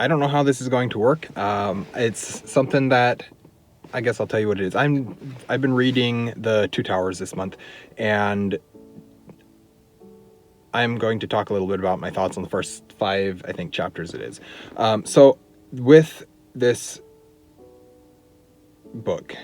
I don't know how this is going to work. It's something that I guess I'll tell you what it is. I've been reading the Two Towers this month, and I'm going to talk a little bit about my thoughts on the first 5, I think, chapters it is. So with this book,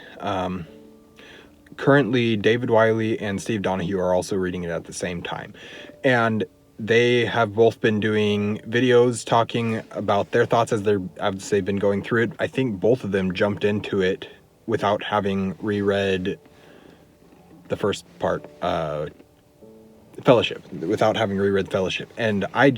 currently David Wiley and Steve Donoghue are also reading it at the same time, and they have both been doing videos talking about their thoughts as they've been going through it. I think both of them jumped into it without having reread the first part, Fellowship, without having reread Fellowship. And I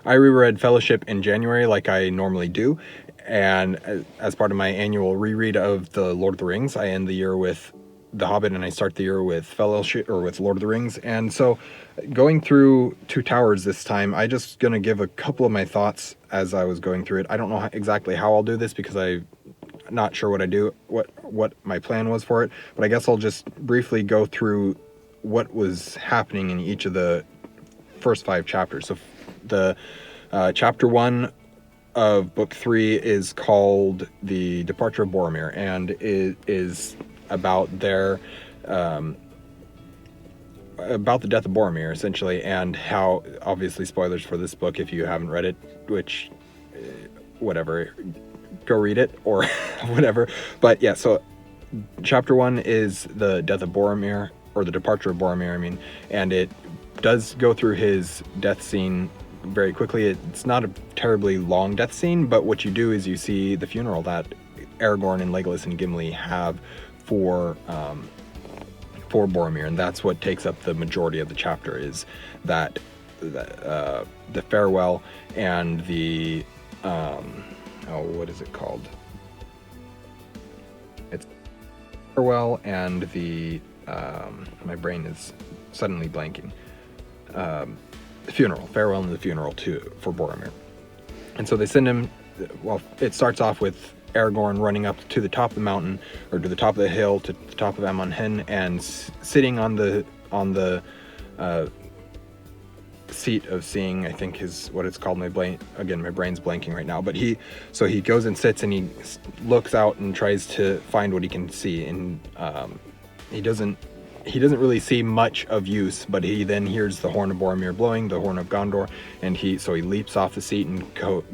reread Fellowship in January like I normally do, and as part of my annual reread of the Lord of the Rings, I end the year with The Hobbit and I start the year with Fellowship, or with Lord of the Rings. And so going through Two Towers this time, I just gonna give a couple of my thoughts as I was going through it. I don't know exactly how I'll do this because I'm not sure what my plan was for it, but I guess I'll just briefly go through what was happening in each of the first 5 chapters. So the chapter 1 of book 3 is called The Departure of Boromir, and it is about about the death of Boromir, essentially, and how, obviously spoilers for this book if you haven't read it, which, whatever, go read it, or whatever. But yeah, so chapter 1 is the death of Boromir, or the departure of Boromir, I mean, and it does go through his death scene very quickly. It's not a terribly long death scene, but what you do is you see the funeral that Aragorn and Legolas and Gimli have for Boromir, and that's what takes up the majority of the chapter, is that the farewell and the what is it called? It's farewell and the my brain is suddenly blanking. The funeral, farewell and the funeral for Boromir. And so they send him. Well, it starts off with Aragorn running up to the top of the mountain, or to the top of the hill, to the top of Amon Hen, and sitting on the seat of seeing, I think is what it's called. My brain's blanking right now, but he goes and sits, and he looks out and tries to find what he can see, and he doesn't really see much of use, but he then hears the horn of Boromir blowing, the horn of Gondor, and he leaps off the seat and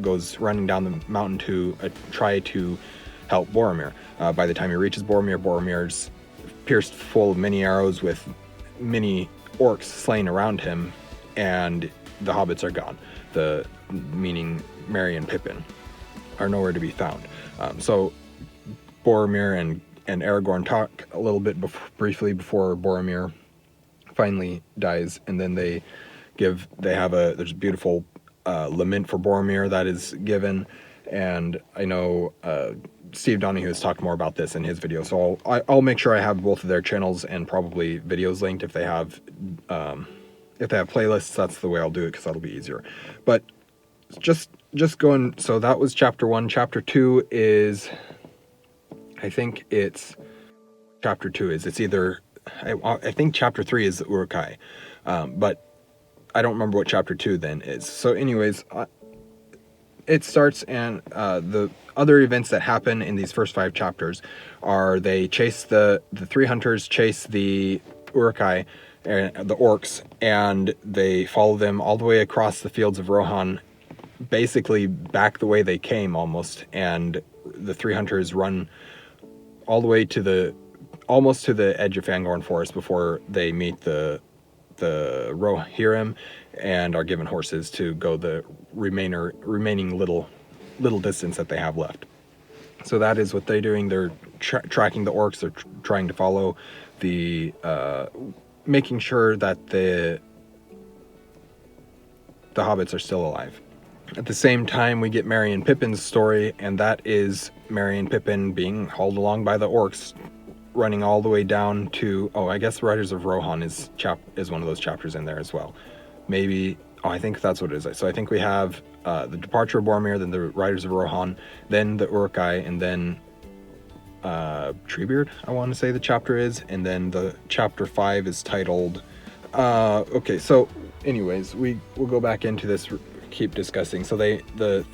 goes running down the mountain to try to help Boromir. By the time he reaches Boromir's pierced full of many arrows, with many orcs slain around him, and the hobbits are gone. Meaning Merry and Pippin are nowhere to be found. So Boromir and Aragorn talk a little bit briefly before Boromir finally dies, and then there's a beautiful lament for Boromir that is given, and I know Steve Donoghue has talked more about this in his video, so I'll make sure I have both of their channels and probably videos linked if they have playlists. That's the way I'll do it, because that'll be easier. But just going, so that was chapter 1. Chapter 2 is, I think it's either, I think chapter 3 is the Uruk-hai, but I don't remember what chapter 2 then is. So anyways, it starts, and the other events that happen in these first 5 chapters are they chase the 3 hunters chase the Uruk-hai, the orcs, and they follow them all the way across the fields of Rohan, basically back the way they came almost, and the 3 hunters run all the way almost to the edge of Fangorn Forest before they meet the Rohirrim, and are given horses to go the remaining little distance that they have left. So that is what they're doing. They're tracking the orcs. They're trying to follow making sure that the hobbits are still alive. At the same time, we get Merry and Pippin's story, and that is Merry and Pippin being hauled along by the orcs, running all the way down to, I guess Riders of Rohan is one of those chapters in there as well. Maybe, I think that's what it is. So I think we have the departure of Boromir, then the Riders of Rohan, then the Uruk-hai, and then Treebeard, I want to say the chapter is, and then the chapter 5 is titled, okay, so anyways, we'll go back into this, keep discussing. So the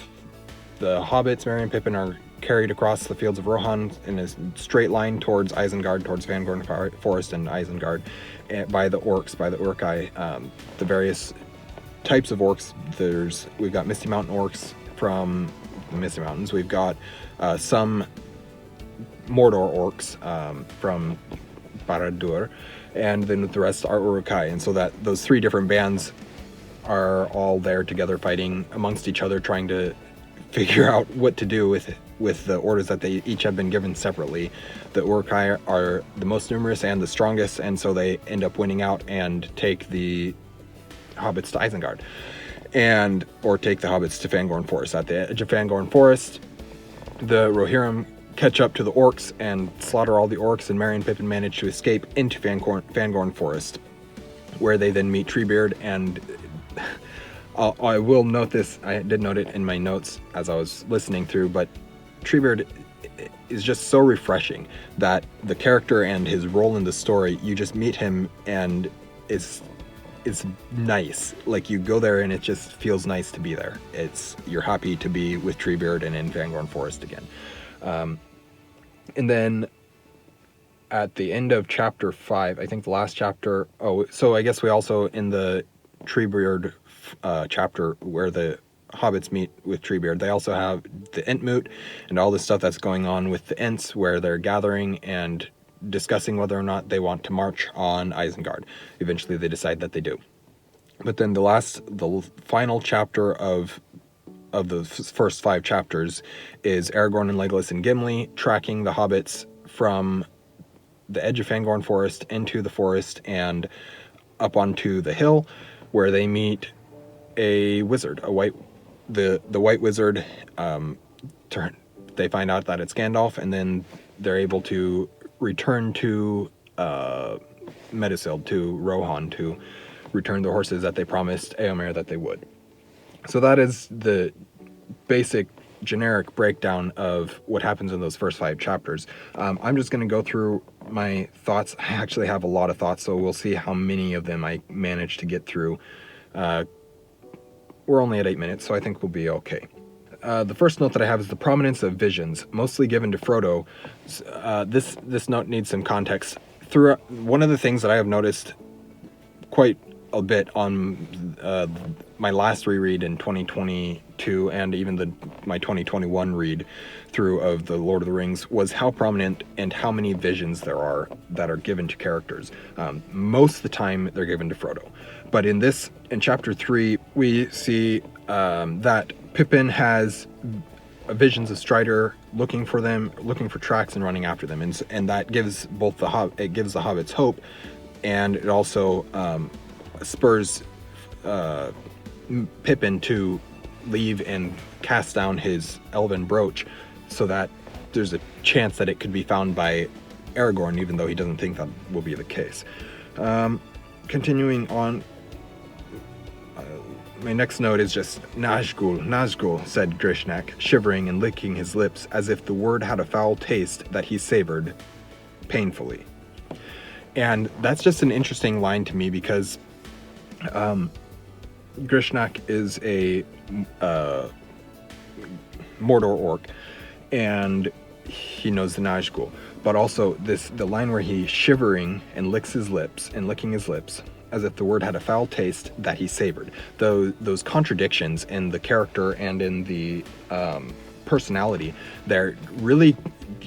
the hobbits, Merry and Pippin, are carried across the fields of Rohan in a straight line towards Isengard, towards Fangorn Forest and Isengard, by the orcs, by the Uruk-hai. The various types of orcs. We've got Misty Mountain orcs from the Misty Mountains. We've got some Mordor orcs from Barad-dûr, and then the rest are Uruk-hai. And so that those three different bands are all there together, fighting amongst each other, trying to figure out what to do with the orders that they each have been given separately. The Uruk-hai are the most numerous and the strongest, and so they end up winning out and take the hobbits to Isengard, or take the hobbits to Fangorn Forest. At the edge of Fangorn Forest, the Rohirrim catch up to the orcs and slaughter all the orcs, and Merry and Pippin manage to escape into Fangorn Forest, where they then meet Treebeard. And I will note this, I did note it in my notes as I was listening through, but Treebeard is just so refreshing, that the character and his role in the story, you just meet him and it's nice. Like, you go there and it just feels nice to be there. You're happy to be with Treebeard and in Fangorn Forest again. And then at the end of chapter 5, I think the last chapter, so I guess we also, in the Treebeard chapter where the hobbits meet with Treebeard, they also have the Entmoot and all the stuff that's going on with the Ents, where they're gathering and discussing whether or not they want to march on Isengard. Eventually they decide that they do. But then the final chapter of the first 5 chapters is Aragorn and Legolas and Gimli tracking the hobbits from the edge of Fangorn Forest into the forest and up onto the hill, where they meet a wizard, the white wizard. They find out that it's Gandalf, and then they're able to return to Meduseld, to Rohan, to return the horses that they promised Éomer that they would. So that is the basic generic breakdown of what happens in those first 5 chapters. I'm just going to go through my thoughts. I actually have a lot of thoughts, so we'll see how many of them I manage to get through. We're only at 8 minutes, so I think we'll be okay. The first note that I have is the prominence of visions, mostly given to Frodo. This note needs some context. One of the things that I have noticed quite a bit on my last reread in 2022, and even my 2021 read through of the Lord of the Rings, was how prominent and how many visions there are that are given to characters. Most of the time they're given to Frodo, but in chapter 3 we see that Pippin has visions of Strider looking for tracks and running after them, and that gives the hobbits hope, and it also spurs Pippin to leave and cast down his elven brooch, so that there's a chance that it could be found by Aragorn, even though he doesn't think that will be the case. Continuing on, my next note is just Nazgul, said Grishnak, shivering and licking his lips as if the word had a foul taste that he savored painfully. And that's just an interesting line to me, because Grishnak is a Mordor orc, and he knows the Nazgul. But also the line where he's shivering and licking his lips, as if the word had a foul taste that he savored. Those contradictions in the character and in the personality there really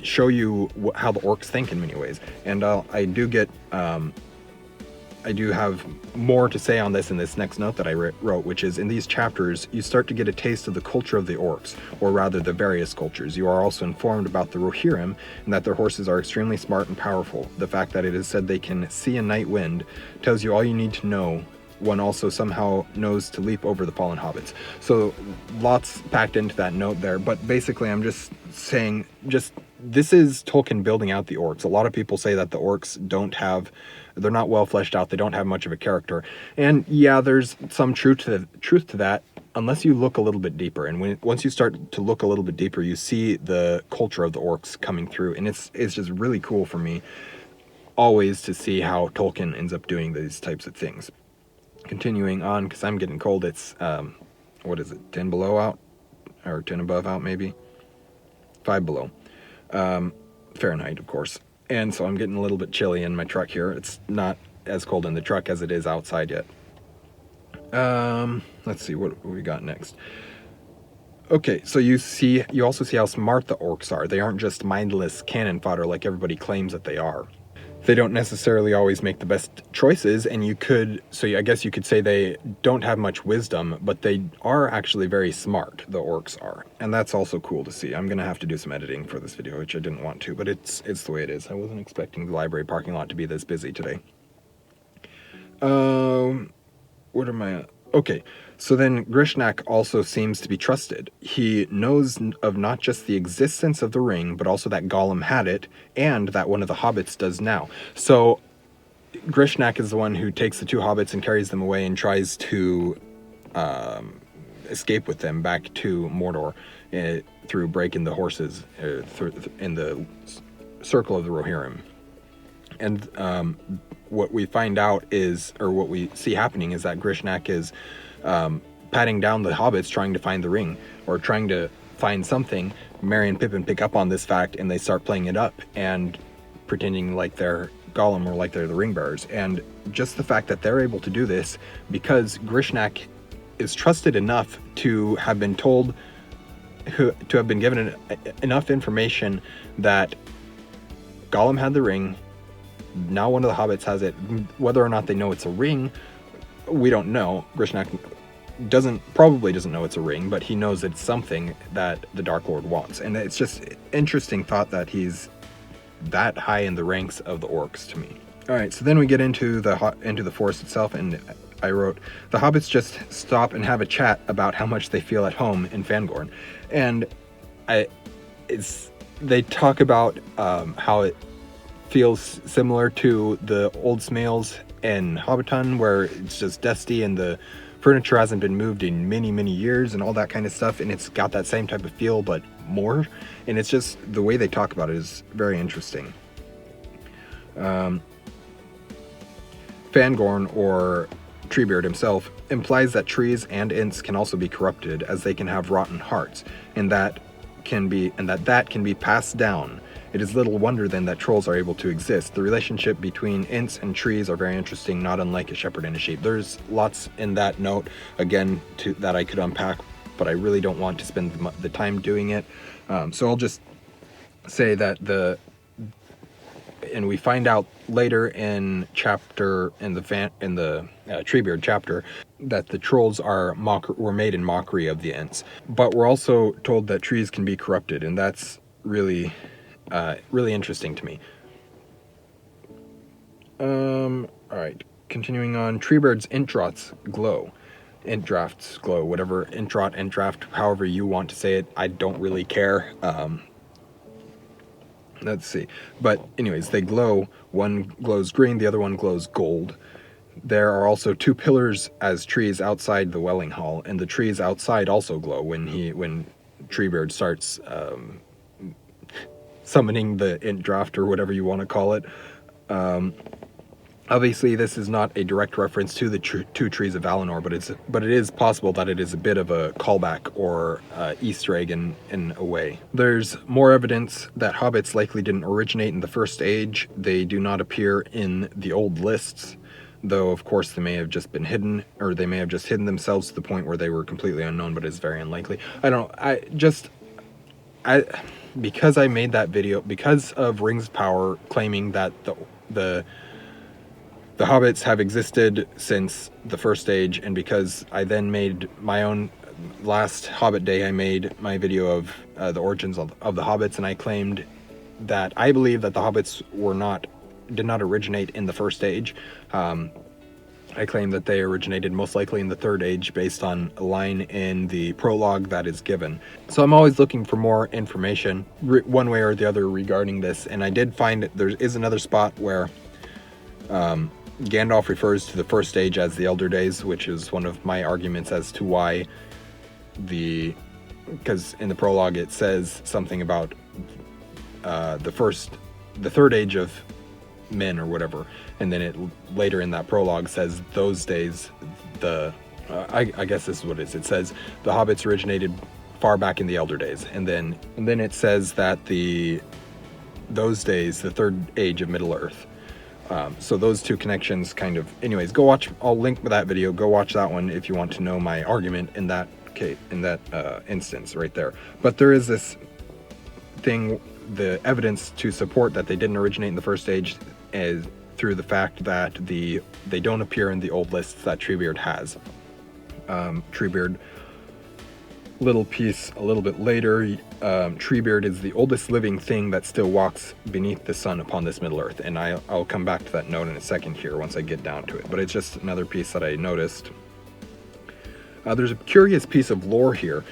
show you how the orcs think in many ways. And I do have more to say on this in this next note that I wrote, which is, in these chapters, you start to get a taste of the culture of the orcs, or rather the various cultures. You are also informed about the Rohirrim, and that their horses are extremely smart and powerful. The fact that it is said they can see a night wind tells you all you need to know. One also somehow knows to leap over the fallen hobbits. So lots packed into that note there, but basically I'm just saying, this is Tolkien building out the orcs. A lot of people say that the orcs they're not well fleshed out, they don't have much of a character. And yeah, there's some truth to that, unless you look a little bit deeper. And once you start to look a little bit deeper, you see the culture of the orcs coming through. And it's just really cool for me always to see how Tolkien ends up doing these types of things. Continuing on, because I'm getting cold, it's, 10 below out? or 10 above out, maybe 5 below Fahrenheit, of course. And so I'm getting a little bit chilly in my truck here. It's not as cold in the truck as it is outside yet. Let's see what we got next. Okay, so you also see how smart the orcs are. They aren't just mindless cannon fodder like everybody claims that they are. They don't necessarily always make the best choices, and I guess you could say they don't have much wisdom, but they are actually very smart, the orcs are. And that's also cool to see. I'm gonna have to do some editing for this video, which I didn't want to, but it's the way it is. I wasn't expecting the library parking lot to be this busy today. What am I at? Okay, so then Grishnak also seems to be trusted. He knows of not just the existence of the ring, but also that Gollum had it, and that one of the hobbits does now. So Grishnak is the one who takes the 2 hobbits and carries them away and tries to escape with them back to Mordor through breaking the horses in the circle of the Rohirrim. And what we find out is, or what we see happening is that Grishnak is patting down the hobbits trying to find the ring, or trying to find something. Merry and Pippin pick up on this fact, and they start playing it up and pretending like they're Gollum or like they're the ring bearers. And just the fact that they're able to do this because Grishnak is trusted enough to have been told, to have been given enough information that Gollum had the ring. Now one of the hobbits has it. Whether or not they know it's a ring, we don't know. Grishnak probably doesn't know it's a ring, but he knows it's something that the Dark Lord wants. And it's just interesting thought that he's that high in the ranks of the orcs to me. All right, so then we get into the forest itself, and I wrote, the hobbits just stop and have a chat about how much they feel at home in Fangorn. And they talk about how it feels similar to the old Smales in Hobbiton, where it's just dusty and the furniture hasn't been moved in many, many years and all that kind of stuff, and it's got that same type of feel but more, and it's just the way they talk about it is very interesting. Fangorn, or Treebeard himself, implies that trees and ints can also be corrupted, as they can have rotten hearts, and that can be passed down. It is little wonder then that trolls are able to exist. The relationship between ints and trees are very interesting, not unlike a shepherd and a sheep. There's lots in that note, again, that I could unpack, but I really don't want to spend the time doing it. So I'll just say that and we find out later in the Treebeard chapter that the trolls were made in mockery of the Ents. But we're also told that trees can be corrupted, and that's really interesting to me. All right, continuing on. Treebeard's Intraughts glow. Intdrafts glow, whatever, Intraut, however you want to say it. I don't really care. Let's see. But anyways, they glow. One glows green, the other one glows gold. There are also 2 pillars as trees outside the Welling Hall, and the trees outside also glow when Treebeard starts summoning the Intdraft, or whatever you want to call it. Obviously, this is not a direct reference to the 2 trees of Valinor, but it is possible that it is a bit of a callback or Easter egg in a way. There's more evidence that hobbits likely didn't originate in the First Age. They do not appear in the old lists, though of course they may have just been hidden, or they may have just hidden themselves to the point where they were completely unknown, but it's very unlikely. I don't know. Because I made that video, because of Rings of Power claiming that the hobbits have existed since the First Age, and because I then made my own, last Hobbit Day I made my video of the origins of the hobbits, and I claimed that I believe that the hobbits did not originate in the First Age. I claim that they originated most likely in the Third Age based on a line in the prologue that is given. So I'm always looking for more information one way or the other regarding this, and I did find there is another spot where Gandalf refers to the First Age as the Elder Days, which is one of my arguments as to why because in the prologue it says something about the Third Age of men or whatever, and then it later in that prologue says those days I guess this is what it is. It says the hobbits originated far back in the Elder Days, and then it says that those days, the third age of Middle Earth. So those two connections kind of, anyways, go watch, I'll link that video, go watch that one if you want to know my argument in that case, in that instance right there. But there is this thing, the evidence to support that they didn't originate in the first age is through the fact that they don't appear in the old lists that Treebeard has. Treebeard, little piece a little bit later, Treebeard is the oldest living thing that still walks beneath the sun upon this Middle Earth, and I'll come back to that note in a second here once I get down to it, but it's just another piece that I noticed. There's a curious piece of lore here.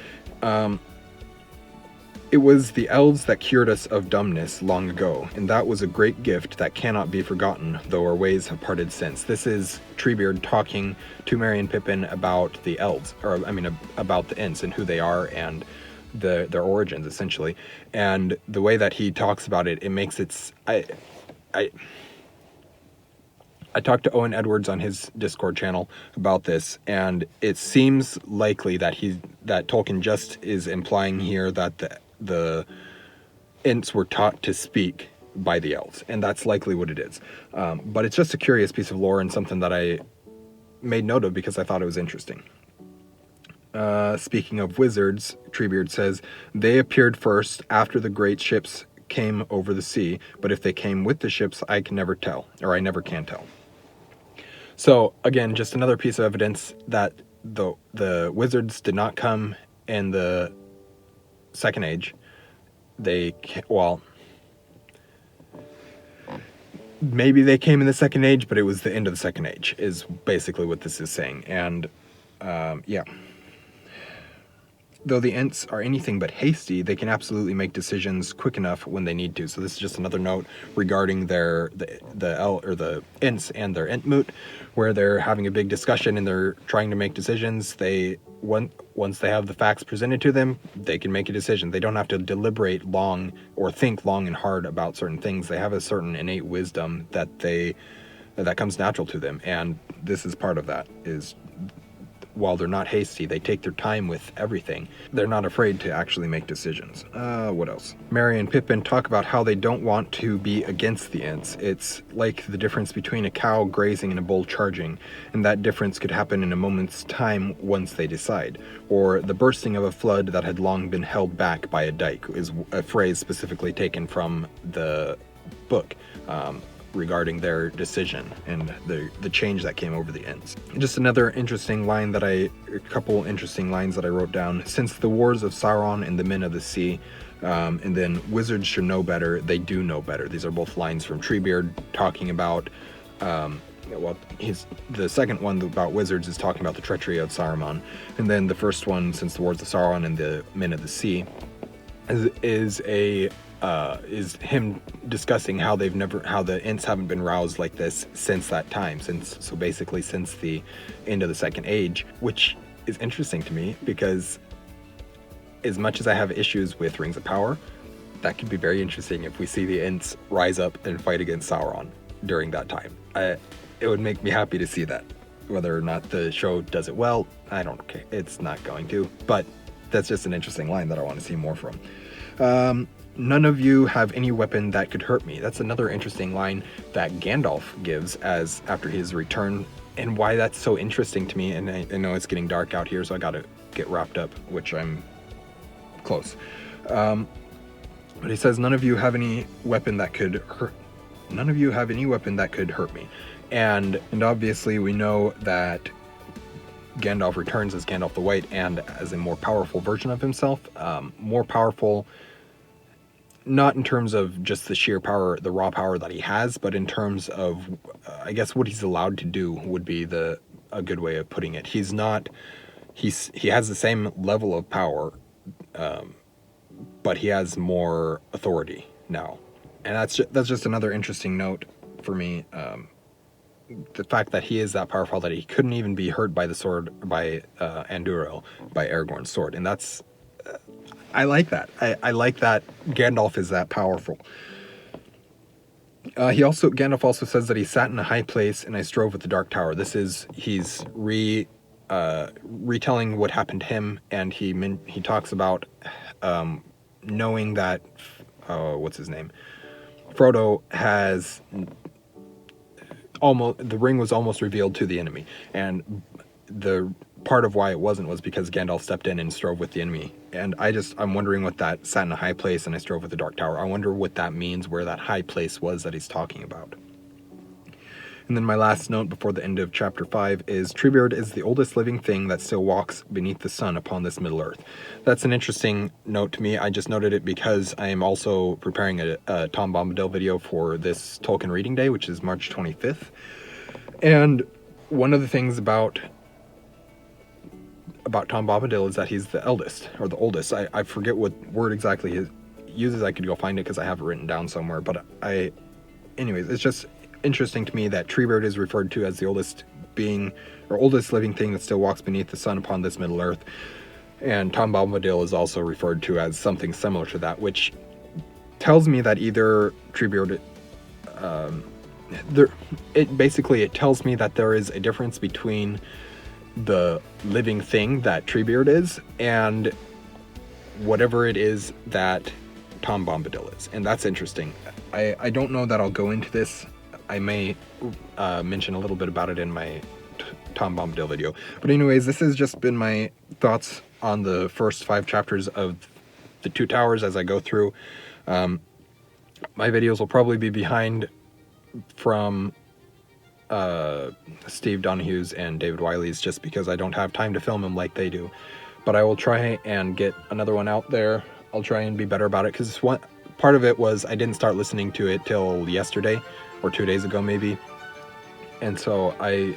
It was the elves that cured us of dumbness long ago, and that was a great gift that cannot be forgotten, though our ways have parted since. This is Treebeard talking to Merry and Pippin about the elves, or I mean about the Ents and who they are and their origins, essentially. And the way that he talks about it, it makes it... I talked to Owen Edwards on his Discord channel about this, and it seems likely that Tolkien just is implying here that the Ents were taught to speak by the elves, and that's likely what it is. But it's just a curious piece of lore and something that I made note of because I thought it was interesting. Speaking of wizards, Treebeard says, they appeared first after the great ships came over the sea, but if they came with the ships, I never can tell. So again, just another piece of evidence that the wizards did not come in the Second Age. Maybe they came in the Second Age, but it was the end of the Second Age, is basically what this is saying. And yeah. Though the Ents are anything but hasty, they can absolutely make decisions quick enough when they need to. So this is just another note regarding the Ents and their Entmoot, where they're having a big discussion and they're trying to make decisions. Once they have the facts presented to them, they can make a decision. They don't have to deliberate long or think long and hard about certain things. They have a certain innate wisdom that comes natural to them, and this is part of that. Is while they're not hasty, they take their time with everything. They're not afraid to actually make decisions. What else? Merry and Pippin talk about how they don't want to be against the Ents. It's like the difference between a cow grazing and a bull charging, and that difference could happen in a moment's time once they decide. Or the bursting of a flood that had long been held back by a dike is a phrase specifically taken from the book. Regarding their decision and the change that came over the Ents. Just another interesting line a couple interesting lines that I wrote down. Since the wars of Sauron and the men of the sea, and then wizards should know better, they do know better. These are both lines from Treebeard talking about, the second one about wizards is talking about the treachery of Saruman, and then the first one, since the wars of Sauron and the men of the sea, is him discussing how the Ents haven't been roused like this since that time, since the end of the Second Age, which is interesting to me because as much as I have issues with Rings of Power, that could be very interesting if we see the Ents rise up and fight against Sauron during that time. It would make me happy to see that. Whether or not the show does it well, I don't care. It's not going to, but that's just an interesting line that I want to see more from. None of you have any weapon that could hurt me. That's another interesting line that Gandalf gives after his return, and why that's so interesting to me. And I know it's getting dark out here, so I gotta get wrapped up, which I'm close. But he says, none of you have any weapon that could hurt. None of you have any weapon that could hurt me. And obviously we know that Gandalf returns as Gandalf the White and as a more powerful version of himself, more powerful. Not in terms of just the sheer power, the raw power that he has, but in terms of, I guess, what he's allowed to do would be a good way of putting it. He has the same level of power, but he has more authority now, and that's just another interesting note for me. The fact that he is that powerful that he couldn't even be hurt by the sword, by Andúril, by Aragorn's sword, and that's. I like that. I like that Gandalf is that powerful. Gandalf also says that he sat in a high place and I strove with the Dark Tower. He's retelling what happened to him, and he talks about knowing that what's his name, Frodo has the ring was almost revealed to the enemy, and the part of why it wasn't was because Gandalf stepped in and strove with the enemy. And I'm wondering what that sat in a high place and I strove with the Dark Tower. I wonder what that means, where that high place was that he's talking about. And then my last note before the end of chapter 5 is Treebeard is the oldest living thing that still walks beneath the sun upon this Middle Earth. That's an interesting note to me. I just noted it because I am also preparing a Tom Bombadil video for this Tolkien Reading Day, which is March 25th. And one of the things about Tom Bombadil is that he's the eldest, or the oldest. I forget what word exactly he uses. I could go find it because I have it written down somewhere. But anyways, it's just interesting to me that Treebeard is referred to as the oldest being, or oldest living thing that still walks beneath the sun upon this Middle Earth. And Tom Bombadil is also referred to as something similar to that, which tells me that either Treebeard, it tells me that there is a difference between the living thing that Treebeard is and whatever it is that Tom Bombadil is. And that's interesting. I don't know that I'll go into this. I may mention a little bit about it in my Tom Bombadil video. But anyways, this has just been my thoughts on the first 5 chapters of the Two Towers as I go through. My videos will probably be behind from Steve Donoghue's and David Wiley's, just because I don't have time to film them like they do. But I will try and get another one out there. I'll try and be better about it, because one part of it was I didn't start listening to it till yesterday or 2 days ago maybe, and so I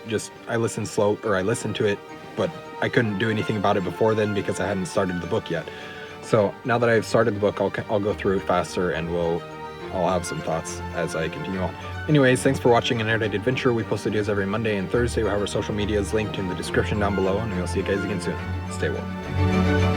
listened I listened to it, but I couldn't do anything about it before then because I hadn't started the book yet. So now that I've started the book, I'll go through it faster, and I'll have some thoughts as I continue on. Anyways, thanks for watching an Erudite Adventure. We post videos every Monday and Thursday. We'll have our social media is linked in the description down below, and we'll see you guys again soon. Stay warm.